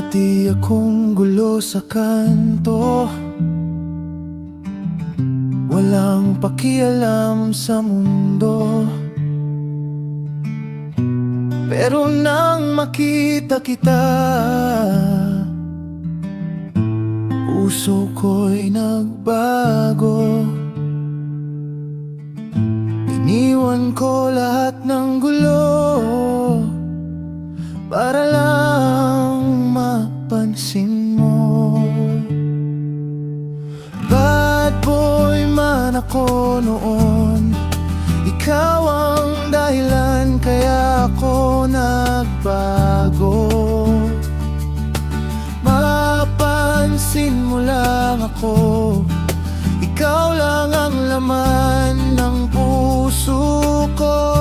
Dati akong gulo sa kanto, walang pakialam sa mundo. Pero nang makita kita, puso ko'y nagbago. Iniwan ko lahat ng gulo para lang mapansin mo. Bad boy man ako noon, ikaw ang dahilan kaya ako nagbago. Mapansin mo lang ako, ikaw lang ang laman ng puso ko.